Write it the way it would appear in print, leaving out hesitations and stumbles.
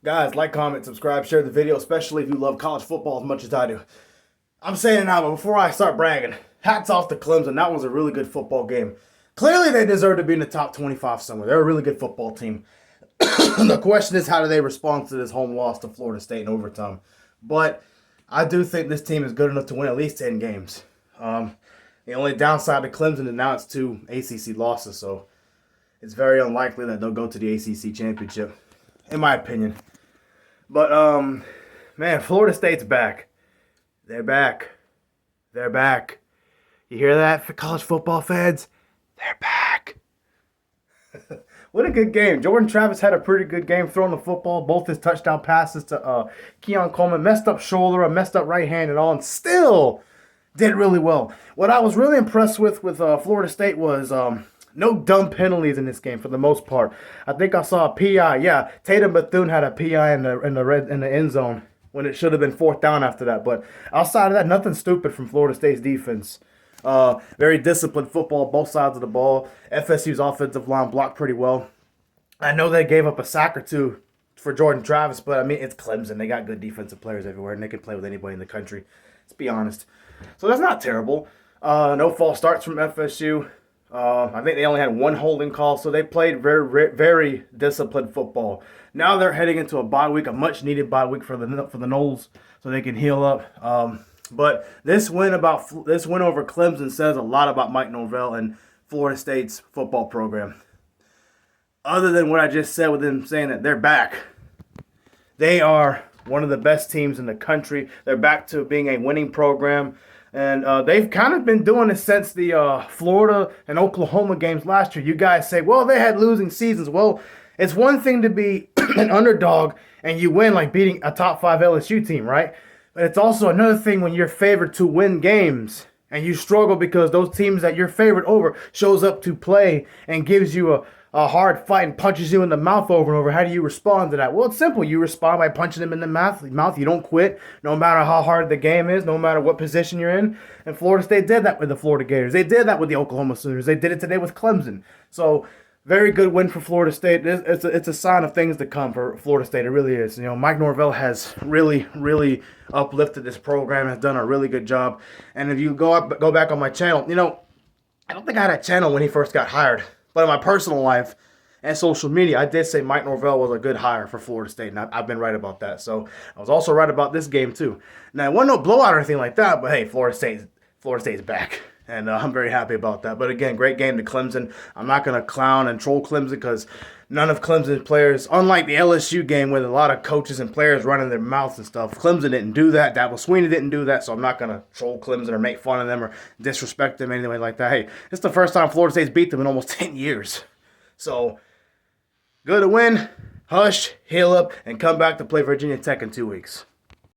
Guys, like, comment, subscribe, share the video, especially if you love college football as much as I do. I'm saying it now, but before I start bragging, hats off to Clemson. That was a really good football game. Clearly, they deserve to be in the top 25 somewhere. They're a really good football team. The question is, how do they respond to this home loss to Florida State in overtime? But I do think this team is good enough to win at least 10 games. The only downside to Clemson is now it's 2 ACC losses, so it's very unlikely that they'll go to the ACC championship, in my opinion. But, man, Florida State's back. They're back. They're back. You hear that, for college football fans? They're back. What a good game. Jordan Travis had a pretty good game throwing the football. Both his touchdown passes to Keon Coleman. Messed up shoulder, a messed up right hand and all, and still did really well. What I was really impressed with Florida State was no dumb penalties in this game for the most part. I think I saw a PI. Yeah, Tatum Bethune had a PI in the end zone when it should have been fourth down after that. But outside of that, nothing stupid from Florida State's defense. Very disciplined football, both sides of the ball. FSU's offensive line blocked pretty well. I know they gave up a sack or two for Jordan Travis, but I mean, it's Clemson. They got good defensive players everywhere, and they can play with anybody in the country. Let's be honest. So that's not terrible. No false starts from FSU. I think they only had one holding call, so they played very, very disciplined football. Now they're heading into a bye week, a much-needed bye week for the Noles, so they can heal up. But this win over Clemson says a lot about Mike Norvell and Florida State's football program. Other than what I just said with them saying that they're back, they are one of the best teams in the country. They're back to being a winning program. And they've kind of been doing it since the Florida and Oklahoma games last year. You guys say, well, they had losing seasons. Well, it's one thing to be an underdog and you win like beating a top 5 LSU team, right? But it's also another thing when you're favored to win games and you struggle because those teams that you're favored over shows up to play and gives you a hard fight and punches you in the mouth over and over. How do you respond to that? Well, it's simple. You respond by punching them in the mouth. You don't quit, no matter how hard the game is, no matter what position you're in. And Florida State did that with the Florida Gators. They did that with the Oklahoma Sooners. They did it today with Clemson. So, very good win for Florida State. It's a sign of things to come for Florida State. It really is. You know, Mike Norvell has really, really uplifted this program, has done a really good job. And if you go back on my channel, you know, I don't think I had a channel when he first got hired. But in my personal life and social media, I did say Mike Norvell was a good hire for Florida State, and I've been right about that. So I was also right about this game too. Now, it wasn't no blowout or anything like that, but hey, Florida State's back, and I'm very happy about that. But again, great game to Clemson. I'm not going to clown and troll Clemson because none of Clemson's players, unlike the LSU game with a lot of coaches and players running their mouths and stuff, Clemson didn't do that. Dabo Swinney didn't do that, so I'm not going to troll Clemson or make fun of them or disrespect them anyway like that. Hey, it's the first time Florida State's beat them in almost 10 years. So, good to win, hush, heal up, and come back to play Virginia Tech in 2 weeks.